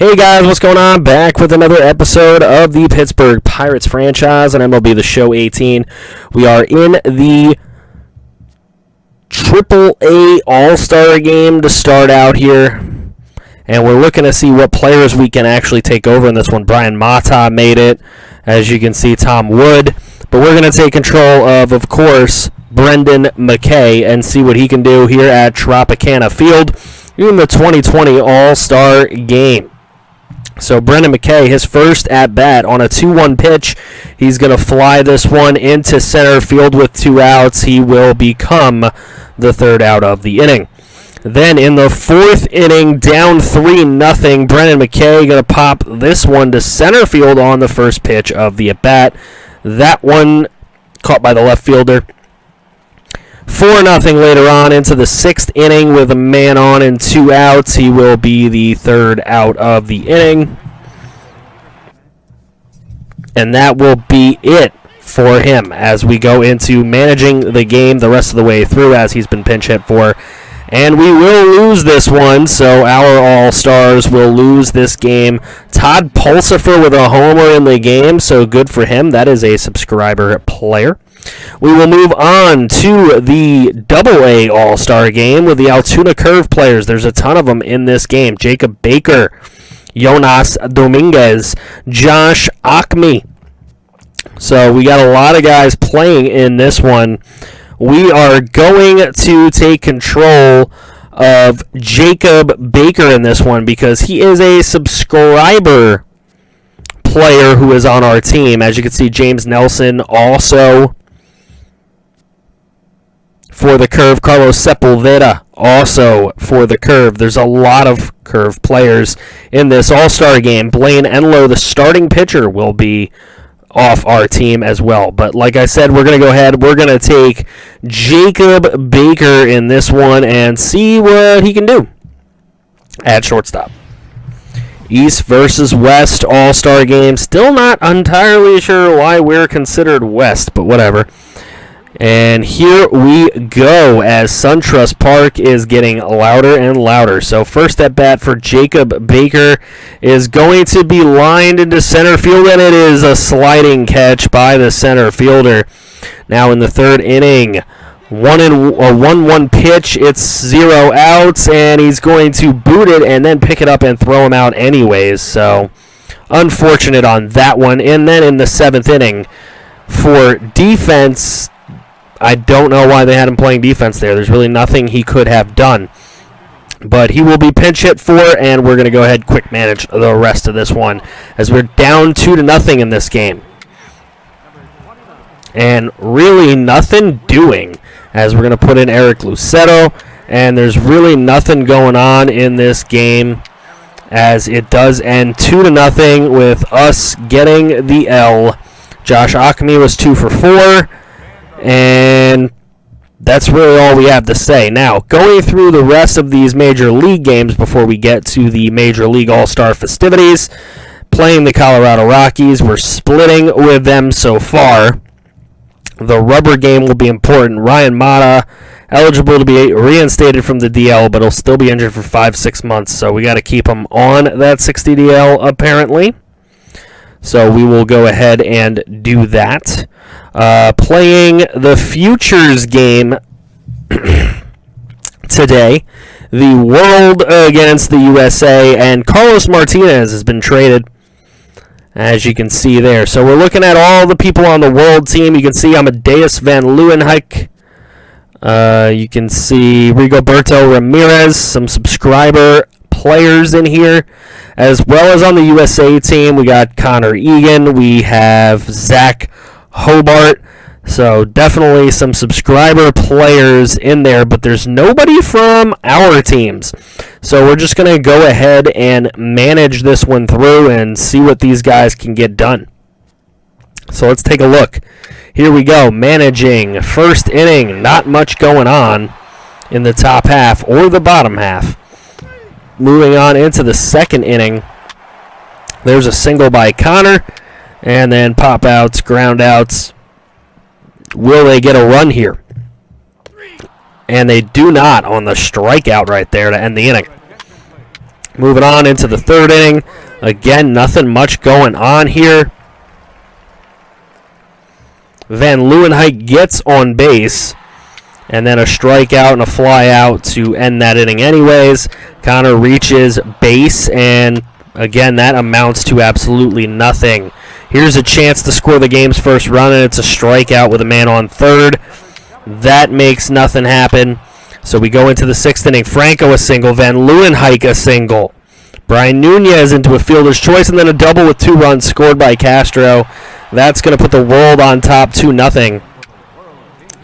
Hey guys, what's going on? Back with another episode of the Pittsburgh Pirates franchise on MLB The Show 18. We are in the AAA All-Star game to start out here, and we're looking to see what players we can actually take over in this one. Brian Mata made it, as you can see, Tom Wood, but we're going to take control of course, Brendan McKay and see what he can do here at Tropicana Field in the 2020 All-Star game. So Brendan McKay, his first at-bat on a 2-1 pitch. He's going to fly this one into center field with 2 outs. He will become the third out of the inning. Then in the 4th inning, down 3-0, Brendan McKay going to pop this one to center field on the first pitch of the at-bat. That one caught by the left fielder. 4-0 later on into the 6th inning with a man on and 2 outs. He will be the third out of the inning. And that will be it for him as we go into managing the game the rest of the way through, as he's been pinch hit for. And we will lose this one, so our All-Stars will lose this game. Todd Pulsifer with a homer in the game, so good for him. That is a subscriber player. We will move on to the AA All-Star game with the Altoona Curve players. There's a ton of them in this game. Jacob Baker, Jonas Dominguez, Josh Acme. So we got a lot of guys playing in this one. We are going to take control of Jacob Baker in this one because he is a subscriber player who is on our team. As you can see, James Nelson also for the Curve. Carlos Sepulveda also for the Curve. There's a lot of Curve players in this All-Star game. Blaine Enlow, the starting pitcher, will be off our team as well. But like I said, we're going to go ahead. We're going to take Jacob Baker in this one and see what he can do at shortstop. East versus West All-Star game. Still not entirely sure why we're considered West, but whatever. And here we go as SunTrust Park is getting louder and louder. So first at bat for Jacob Baker is going to be lined into center field, and it is a sliding catch by the center fielder. Now in the 3rd inning, 1-1 pitch, it's 0 outs, and he's going to boot it and then pick it up and throw him out anyways. So unfortunate on that one. And then in the 7th inning for defense, I don't know why they had him playing defense there. There's really nothing he could have done. But he will be pinch hit for, and we're going to go ahead and quick manage the rest of this one as we're down 2-0 in this game. And really nothing doing as we're going to put in Eric Lucetto, and there's really nothing going on in this game as it does end 2-0 with us getting the L. Josh Acme was 2 for 4. And that's really all we have to say. Now, going through the rest of these Major League games before we get to the Major League All-Star festivities, playing the Colorado Rockies, we're splitting with them so far. The rubber game will be important. Ryan Mata, eligible to be reinstated from the DL, but he'll still be injured for 5-6 months, so we got to keep him on that 60 DL apparently. So we will go ahead and do that. Playing the Futures game today, the World against the USA, and Carlos Martinez has been traded, as you can see there. So we're looking at all the people on the World team. You can see Amadeus Van Leeuwenhoek. You can see Rigoberto Ramirez, some subscriber players in here, as well as on the USA team. We got Connor Egan. We have Zach Hobart. So definitely some subscriber players in there, but there's nobody from our teams. So we're just going to go ahead and manage this one through and see what these guys can get done. So let's take a look. Here we go, managing 1st inning. Not much going on in the top half or the bottom half. Moving on into the 2nd inning, there's a single by Connor, and then pop outs, ground outs. Will they get a run here? And they do not on the strikeout right there to end the inning. Moving on into the third inning. Again, nothing much going on here. Van Leeuwenhoek gets on base, and then a strikeout and a fly out to end that inning anyways. Connor reaches base, and again, that amounts to absolutely nothing. Here's a chance to score the game's first run, and it's a strikeout with a man on third. That makes nothing happen. So we go into the sixth inning. Franco a single, Van Leeuwenhoek a single. Brian Nunez into a fielder's choice, and then a double with 2 runs scored by Castro. That's going to put the World on top 2-0.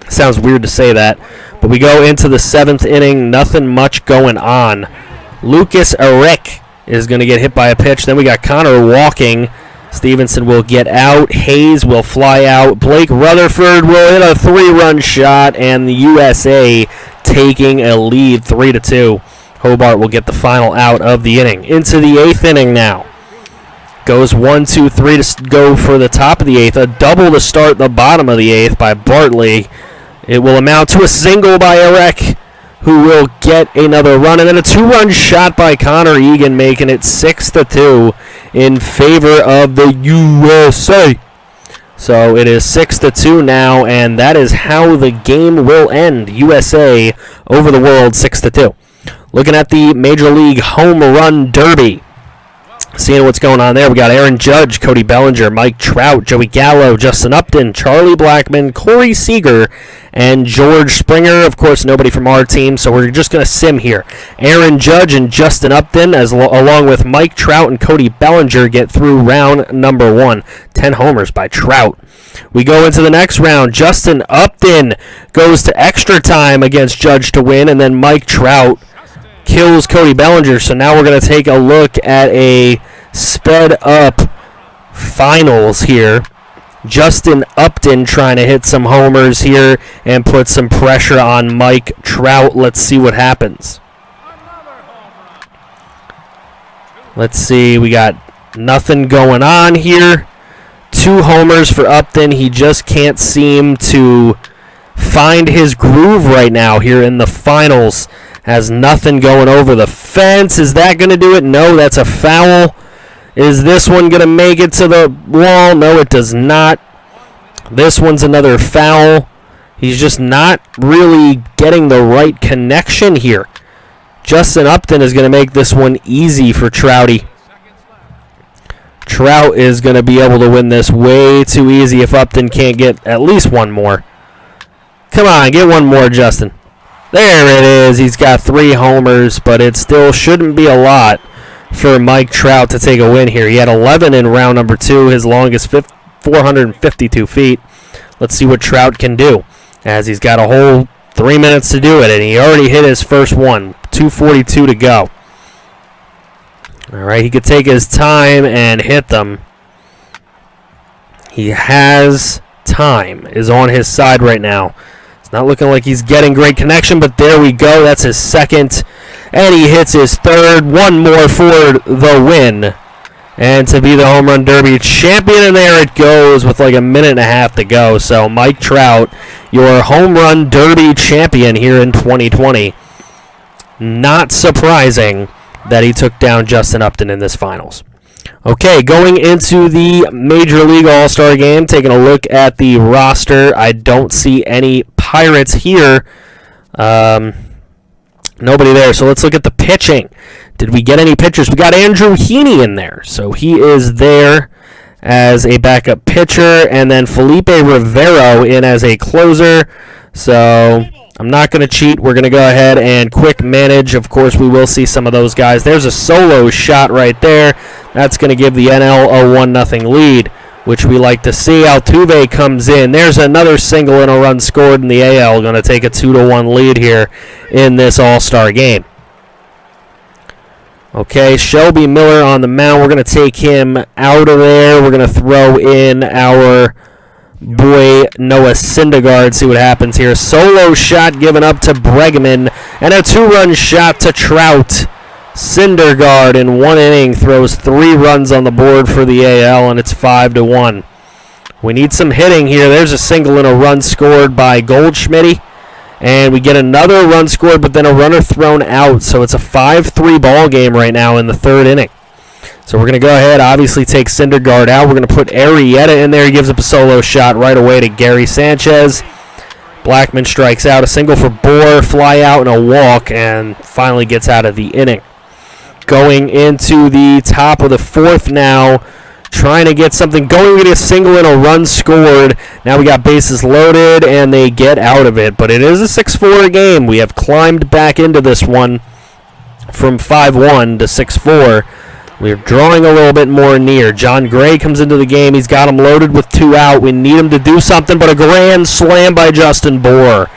Sounds weird to say that. But we go into the seventh inning. Nothing much going on. Lucas Eric is going to get hit by a pitch. Then we got Connor walking. Stevenson will get out. Hayes will fly out. Blake Rutherford will hit a 3-run shot. And the USA taking a lead 3-2. Hobart will get the final out of the inning. Into the eighth inning now. Goes 1, 2, 3 to go for the top of the eighth. A double to start the bottom of the eighth by Bartley. It will amount to a single by Eric, who will get another run. And then a 2-run shot by Connor Egan, making it 6-2 in favor of the USA. So it is 6-2 now, and that is how the game will end. USA over the World 6-2. Looking at the Major League Home Run Derby. Seeing what's going on there, we got Aaron Judge, Cody Bellinger, Mike Trout, Joey Gallo, Justin Upton, Charlie Blackmon, Corey Seager, and George Springer. Of course, nobody from our team, so we're just going to sim here. Aaron Judge and Justin Upton, along with Mike Trout and Cody Bellinger, get through round number 1. 10 homers by Trout. We go into the next round. Justin Upton goes to extra time against Judge to win, and then Mike Trout kills Cody Bellinger. So now we're going to take a look at a sped-up finals here. Justin Upton trying to hit some homers here and put some pressure on Mike Trout. Let's see what happens. Let's see. We got nothing going on here. 2 homers for Upton. He just can't seem to find his groove right now here in the finals. Has nothing going over the fence. Is that going to do it? No, that's a foul. Is this one going to make it to the wall? No, it does not. This one's another foul. He's just not really getting the right connection here. Justin Upton is going to make this one easy for Trouty. Trout is going to be able to win this way too easy if Upton can't get at least one more. Come on, get one more, Justin. There it is. He's got 3 homers, but it still shouldn't be a lot for Mike Trout to take a win here. He had 11 in round number 2, his longest 452 feet. Let's see what Trout can do, as he's got a whole 3 minutes to do it, and he already hit his first one. 2:42 to go. All right, he could take his time and hit them. He has time, is on his side right now. Not looking like he's getting great connection, but there we go. That's his second, and he hits his third. One more for the win, and to be the Home Run Derby champion. And there it goes with like a minute and a half to go. So Mike Trout, your Home Run Derby champion here in 2020. Not surprising that he took down Justin Upton in this finals. Okay, going into the Major League All-Star Game, taking a look at the roster. I don't see any Pirates here. Nobody there. So let's look at the pitching. Did we get any pitchers? We got Andrew Heaney in there. So he is there as a backup pitcher. And then Felipe Rivero in as a closer. So I'm not going to cheat. We're going to go ahead and quick manage. Of course, we will see some of those guys. There's a solo shot right there. That's going to give the NL a 1-0 lead, which we like to see. Altuve comes in. There's another single and a run scored in the AL. Going to take a 2-1 lead here in this All-Star game. Okay, Shelby Miller on the mound. We're going to take him out of there. We're going to throw in our boy Noah Syndergaard. See what happens here. Solo shot given up to Bregman, and a 2-run shot to Trout. Syndergaard in 1 inning throws 3 runs on the board for the AL, and it's 5-1. We need some hitting here. There's a single and a run scored by Goldschmidt, And we get another run scored, but then a runner thrown out. So it's a 5-3 ball game right now in the third inning. So we're going to go ahead, obviously take Syndergaard out. We're going to put Arrieta in there. He gives up a solo shot right away to Gary Sanchez. Blackman strikes out, a single for Bohr, fly out, and a walk, and finally gets out of the inning. Going into the top of the fourth now, trying to get something going. We get a single and a run scored. Now we got bases loaded, and they get out of it. But it is a 6-4 game. We have climbed back into this one from 5-1 to 6-4. We're drawing a little bit more near. John Gray comes into the game. He's got him loaded with 2 out. We need him to do something, but a grand slam by Justin Bohr.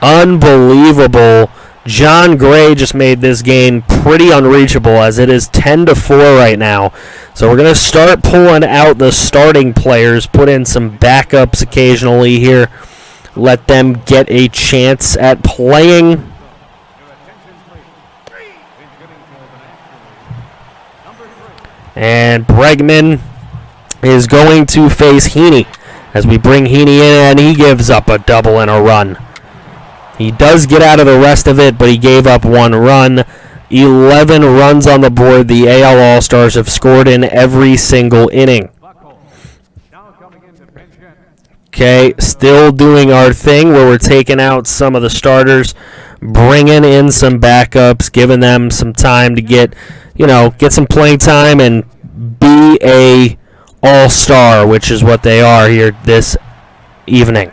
Unbelievable. John Gray just made this game pretty unreachable, as it is 10-4 right now. So we're going to start pulling out the starting players, put in some backups occasionally here, let them get a chance at playing. And Bregman is going to face Heaney as we bring Heaney in, and he gives up a double and a run. He does get out of the rest of it, but he gave up 1 run. 11 runs on the board. The AL All-Stars have scored in every single inning. Okay, still doing our thing where we're taking out some of the starters, bringing in some backups, giving them some time to get some playing time and be a all-star, which is what they are here this evening.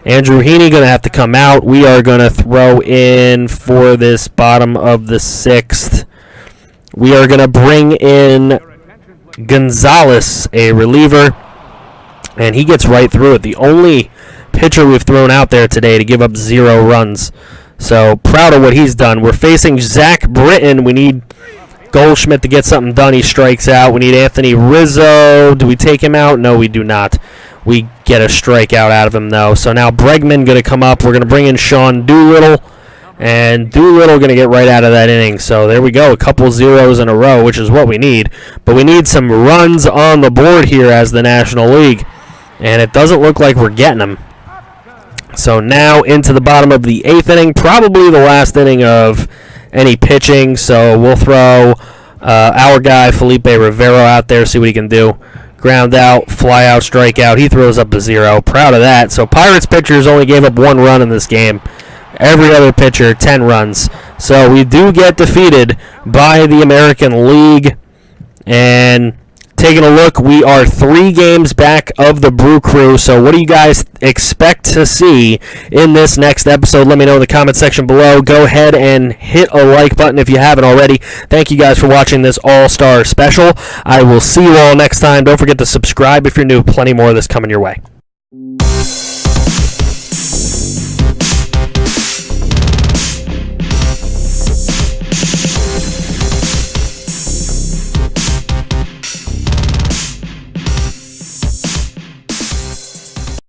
Andrew Heaney going to have to come out. We are going to throw in for this bottom of the 6th. We are going to bring in Gonzalez, a reliever, and he gets right through it. The only pitcher we've thrown out there today to give up 0 runs. So proud of what he's done. We're facing Zach Britton. We need Goldschmidt to get something done. He strikes out. We need Anthony Rizzo. Do we take him out? No, we do not. We get a strikeout out of him, though. So now Bregman going to come up. We're going to bring in Sean Doolittle. And Doolittle going to get right out of that inning. So there we go. A couple zeros in a row, which is what we need. But we need some runs on the board here as the National League. And it doesn't look like we're getting them. So now into the bottom of the 8th inning. Probably the last inning of any pitching, so we'll throw our guy Felipe Rivero out there, see what he can do. Ground out, fly out, strike out. He throws up a 0. Proud of that. So Pirates pitchers only gave up 1 run in this game. Every other pitcher, 10 runs. So we do get defeated by the American League. And taking a look, we are 3 games back of the Brew Crew. So what do you guys expect to see in this next episode? Let me know in the comment section below. Go ahead and hit a like button if you haven't already. Thank you guys for watching this All-Star special. I will see you all next time. Don't forget to subscribe if you're new. Plenty more of this coming your way.